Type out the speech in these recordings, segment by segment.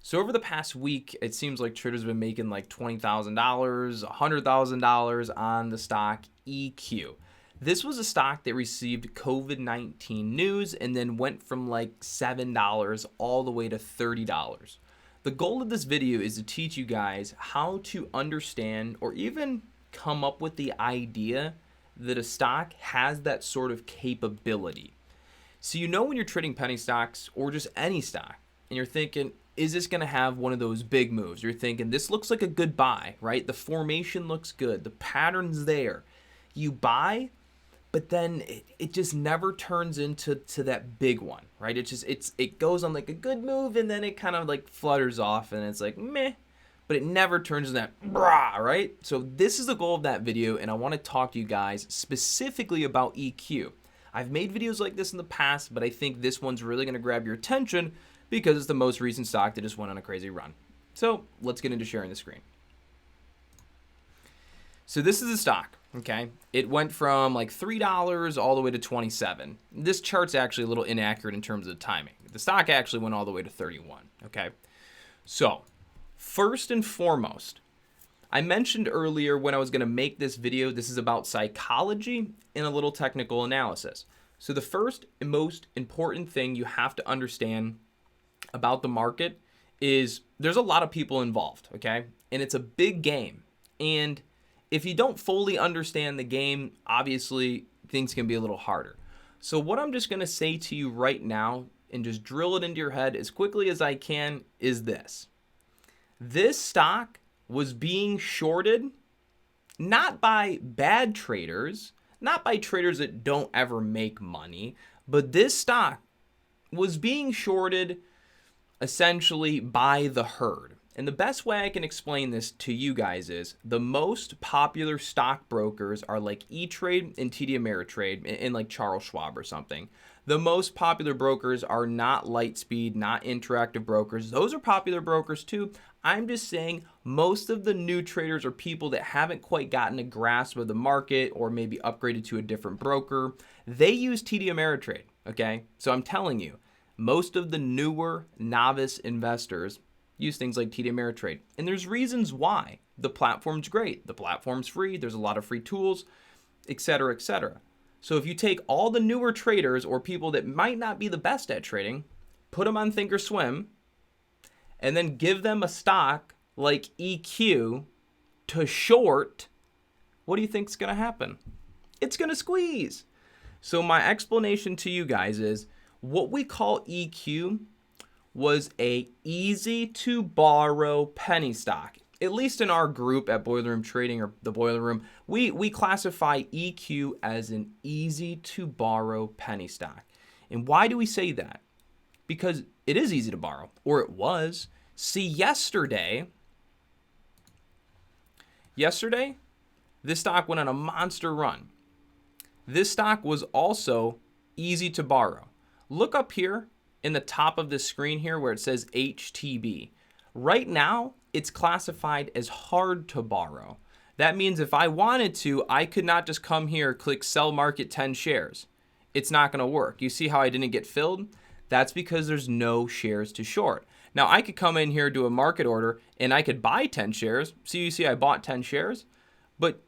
So over the past week, it seems like traders have been making like $20,000, $100,000 on the stock EQ. This was a stock that received COVID-19 news and then went from like $7 all the way to $30. The goal of this video is to teach you guys how to understand or even come up with the idea that a stock has that sort of capability. So you know when you're trading penny stocks or just any stock and you're thinking, is this going to have one of those big moves? You're thinking, this looks like a good buy, right? The formation looks good. The pattern's there. You buy, but then it just never turns into that big one, right? It goes on like a good move and then it kind of like flutters off and it's like meh, but it never turns into that brah, right? So this is the goal of that video, and I want to talk to you guys specifically about EQ. I've made videos like this in the past, but I think this one's really going to grab your attention because it's the most recent stock that just went on a crazy run. So let's get into sharing the screen. So this is the stock, okay? It went from like $3 all the way to 27. This chart's actually a little inaccurate in terms of the timing. The stock actually went all the way to 31, okay? So first and foremost, I mentioned earlier when I was going to make this video, this is about psychology and a little technical analysis. So the first and most important thing you have to understand about the market is there's a lot of people involved, okay? And it's a big game. And if you don't fully understand the game, obviously things can be a little harder. So what I'm just going to say to you right now and just drill it into your head as quickly as I can is this. This stock was being shorted not by bad traders, not by traders that don't ever make money, but this stock was being shorted essentially by the herd. And the best way I can explain this to you guys is the most popular stockbrokers are like E-Trade and TD Ameritrade and like Charles Schwab or something. The most popular brokers are not Lightspeed, not Interactive Brokers. Those are popular brokers too. I'm just saying most of the new traders are people that haven't quite gotten a grasp of the market or maybe upgraded to a different broker. They use TD Ameritrade, okay? So I'm telling you, most of the newer novice investors use things like TD Ameritrade. And there's reasons why. The platform's great. The platform's free. There's a lot of free tools, etc., etc. So if you take all the newer traders or people that might not be the best at trading, put them on Thinkorswim, and then give them a stock like EQ to short, what do you think is going to happen? It's going to squeeze. So my explanation to you guys is what we call EQ was a easy to borrow penny stock. At least in our group at Boiler Room Trading or the Boiler Room, we classify EQ as an easy to borrow penny stock. And why do we say that? Because it is easy to borrow, or it was. See, yesterday, this stock went on a monster run. This stock was also easy to borrow. Look up here in the top of this screen here where it says HTB. Right now, it's classified as hard to borrow. That means if I wanted to, I could not just come here, click sell market 10 shares. It's not going to work. You see how I didn't get filled? That's because there's no shares to short. Now, I could come in here, do a market order, and I could buy 10 shares. So you see I bought 10 shares, but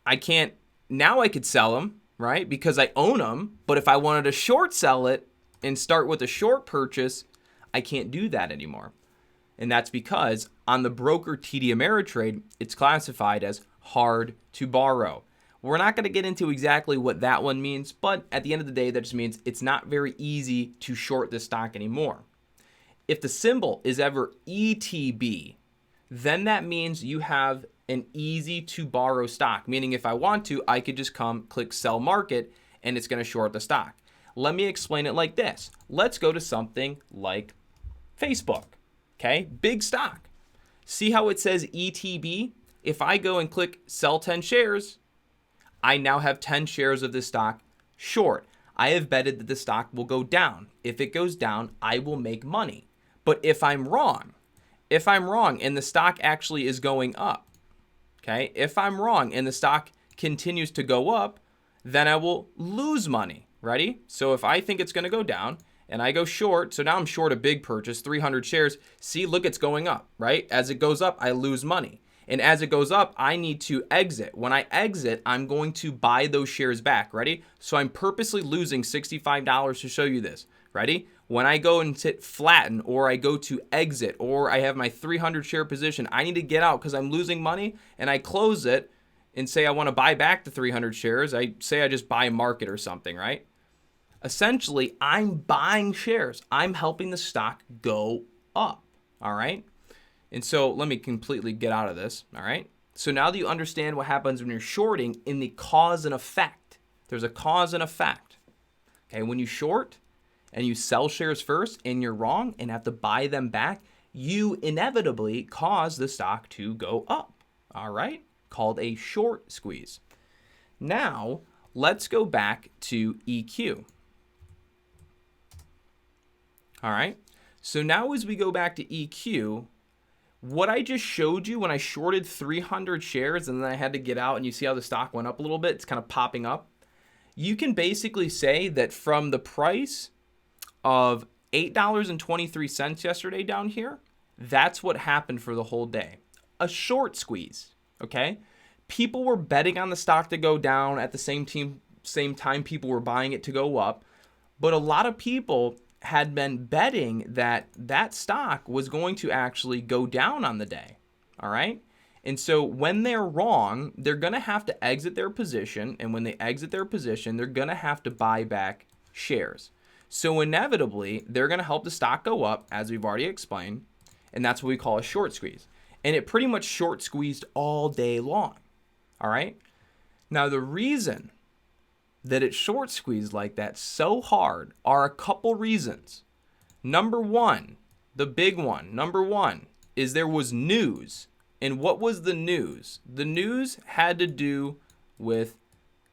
I can't. Now I could sell them, right? Because I own them. But if I wanted to short sell it and start with a short purchase, I can't do that anymore. And that's because on the broker TD Ameritrade, it's classified as hard to borrow. We're not going to get into exactly what that one means, but at the end of the day, that just means it's not very easy to short this stock anymore. If the symbol is ever ETB, then that means you have an easy to borrow stock, meaning if I want to, I could just come click sell market and it's going to short the stock. Let me explain it like this. Let's go to something like Facebook. Okay, big stock. See how it says ETB? If I go and click sell 10 shares, I now have 10 shares of this stock short. I have betted that the stock will go down. If it goes down, I will make money. But if I'm wrong and the stock actually is going up, okay, if I'm wrong and the stock continues to go up, then I will lose money. Ready? So if I think it's going to go down and I go short. So now I'm short a big purchase, 300 shares. See, look, it's going up, right? As it goes up, I lose money. And as it goes up, I need to exit. When I exit, I'm going to buy those shares back. Ready? So I'm purposely losing $65 to show you this. Ready? When I go and hit flatten, or I go to exit, or I have my 300 share position, I need to get out because I'm losing money, and I close it and say I want to buy back the 300 shares. I say I just buy market or something, right? Essentially, I'm buying shares. I'm helping the stock go up, all right? And so let me completely get out of this, all right? So now that you understand what happens when you're shorting in the cause and effect, there's a cause and effect, okay? When you short and you sell shares first and you're wrong and have to buy them back, you inevitably cause the stock to go up, all right? Called a short squeeze. Now, let's go back to EQ. All right? So now as we go back to EQ, what I just showed you when I shorted 300 shares and then I had to get out, and you see how the stock went up a little bit, it's kind of popping up. You can basically say that from the price of $8.23 yesterday down here, that's what happened for the whole day. A short squeeze, okay? People were betting on the stock to go down at the same time people were buying it to go up, but a lot of people had been betting that that stock was going to actually go down on the day, all right? And so when they're wrong, they're going to have to exit their position, and when they exit their position, they're going to have to buy back shares. So inevitably, they're going to help the stock go up, as we've already explained, and that's what we call a short squeeze. And it pretty much short squeezed all day long, all right? Now, the reason that it short squeezed like that so hard are a couple reasons. Number one, the big one, number one, is there was news. And what was the news? The news had to do with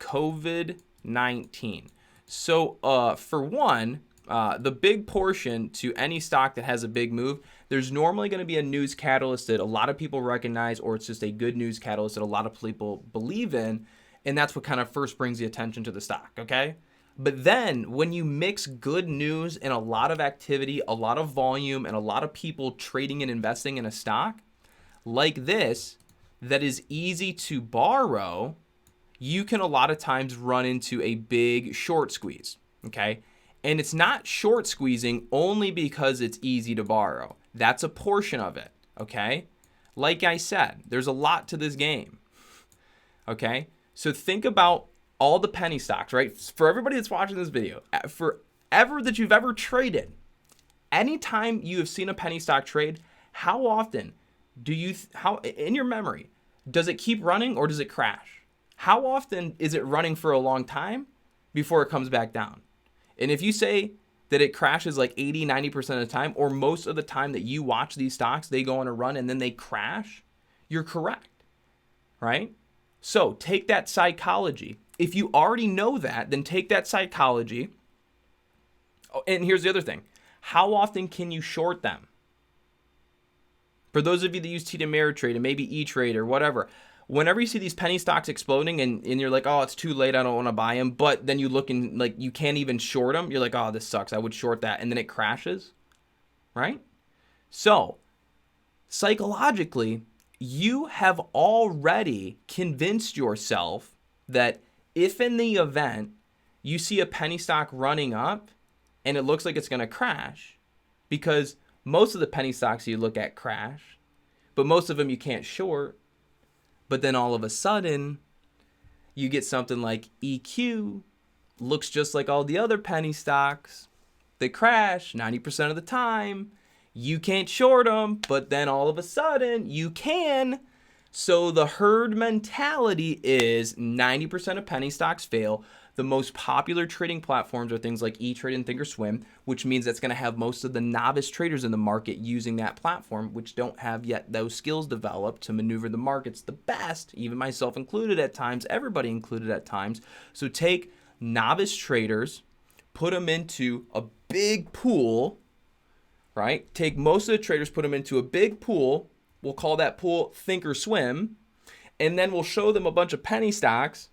COVID-19. So for one, the big portion to any stock that has a big move, there's normally going to be a news catalyst that a lot of people recognize, or it's just a good news catalyst that a lot of people believe in. And that's what kind of first brings the attention to the stock, okay? But then when you mix good news and a lot of activity, a lot of volume, and a lot of people trading and investing in a stock like this that is easy to borrow, you can a lot of times run into a big short squeeze, okay? And it's not short squeezing only because it's easy to borrow. That's a portion of it, okay? Like I said, there's a lot to this game, okay? So think about all the penny stocks, right? For everybody that's watching this video, forever that you've ever traded, anytime you have seen a penny stock trade, how often how in your memory, does it keep running or does it crash? How often is it running for a long time before it comes back down? And if you say that it crashes like 80, 90% of the time, or most of the time that you watch these stocks, they go on a run and then they crash, you're correct, right? So take that psychology. If you already know that, then take that psychology. Oh, and here's the other thing. How often can you short them? For those of you that use TD Ameritrade and maybe E-Trade or whatever, whenever you see these penny stocks exploding and you're like, oh, it's too late, I don't want to buy them, but then you look and like you can't even short them, you're like, oh, this sucks, I would short that, and then it crashes, right? So psychologically, you have already convinced yourself that if in the event you see a penny stock running up and it looks like it's going to crash, because most of the penny stocks you look at crash, but most of them you can't short. But then all of a sudden, you get something like EQ, looks just like all the other penny stocks. They crash 90% of the time. You can't short them, but then all of a sudden, you can. So the herd mentality is 90% of penny stocks fail. The most popular trading platforms are things like E-Trade and Thinkorswim, which means that's going to have most of the novice traders in the market using that platform, which don't have yet those skills developed to maneuver the markets the best, even myself included at times, everybody included at times. So take novice traders, put them into a big pool, right? Take most of the traders, put them into a big pool. We'll call that pool Thinkorswim, and then we'll show them a bunch of penny stocks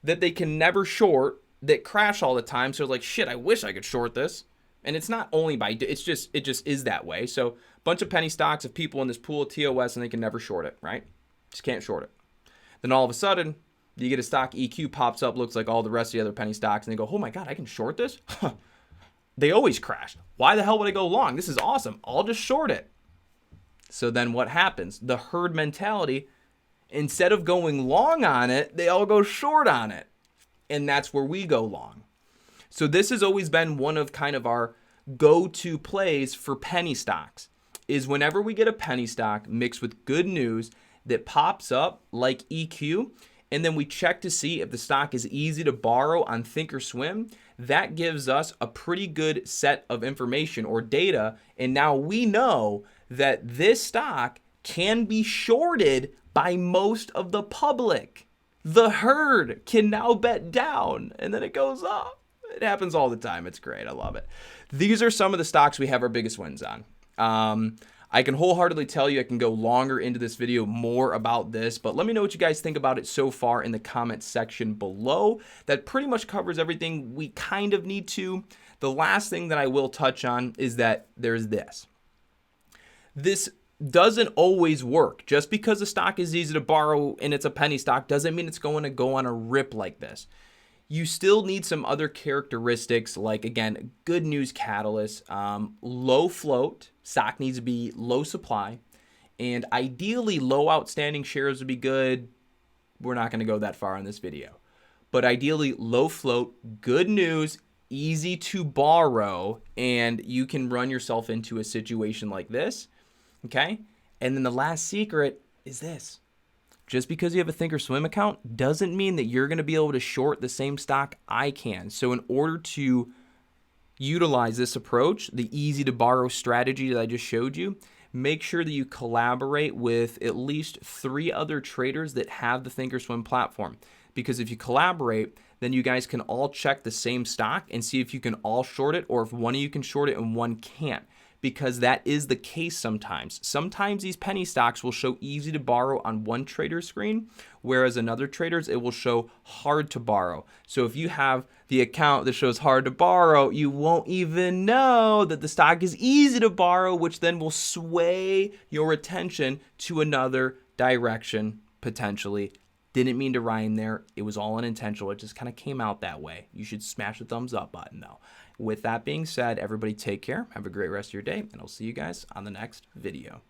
that they can never short, that crash all the time. So like, shit, I wish I could short this, And it's not only by, it just is that way. So bunch of penny stocks of people in this pool of TOS and they can never short it, right? Just can't short it. Then all of a sudden, you get a stock EQ pops up, looks like all the rest of the other penny stocks, and they go, oh my God, I can short this? They always crash. Why the hell would I go long? This is awesome. I'll just short it. So then what happens? The herd mentality, instead of going long on it, they all go short on it. And that's where we go long. So this has always been one of kind of our go-to plays for penny stocks, is whenever we get a penny stock mixed with good news that pops up like EQ, and then we check to see if the stock is easy to borrow on Thinkorswim, that gives us a pretty good set of information or data. And now we know that this stock can be shorted by most of the public. The herd can now bet down and then it goes up. It happens all the time. It's great. I love it. These are some of the stocks we have our biggest wins on. I can wholeheartedly tell you I can go longer into this video more about this, but let me know what you guys think about it so far in the comments section below. That pretty much covers everything we kind of need to. The last thing that I will touch on is that there's this. This doesn't always work. Just because a stock is easy to borrow and it's a penny stock doesn't mean it's going to go on a rip like this. You still need some other characteristics like, again, good news catalyst, low float, stock needs to be low supply, and ideally low outstanding shares would be good. We're not going to go that far in this video. But ideally low float, good news, easy to borrow, and you can run yourself into a situation like this, okay? And then the last secret is this. Just because you have a Thinkorswim account doesn't mean that you're going to be able to short the same stock I can. So in order to utilize this approach, the easy to borrow strategy that I just showed you, make sure that you collaborate with at least 3 other traders that have the Thinkorswim platform. Because if you collaborate, then you guys can all check the same stock and see if you can all short it or if one of you can short it and one can't. Because that is the case sometimes. Sometimes these penny stocks will show easy to borrow on one trader's screen, whereas another trader's it will show hard to borrow. So if you have the account that shows hard to borrow, you won't even know that the stock is easy to borrow, which then will sway your attention to another direction potentially. Didn't mean to rhyme there. It was all unintentional. It just kind of came out that way. You should smash the thumbs up button though. With that being said, everybody take care. Have a great rest of your day, and I'll see you guys on the next video.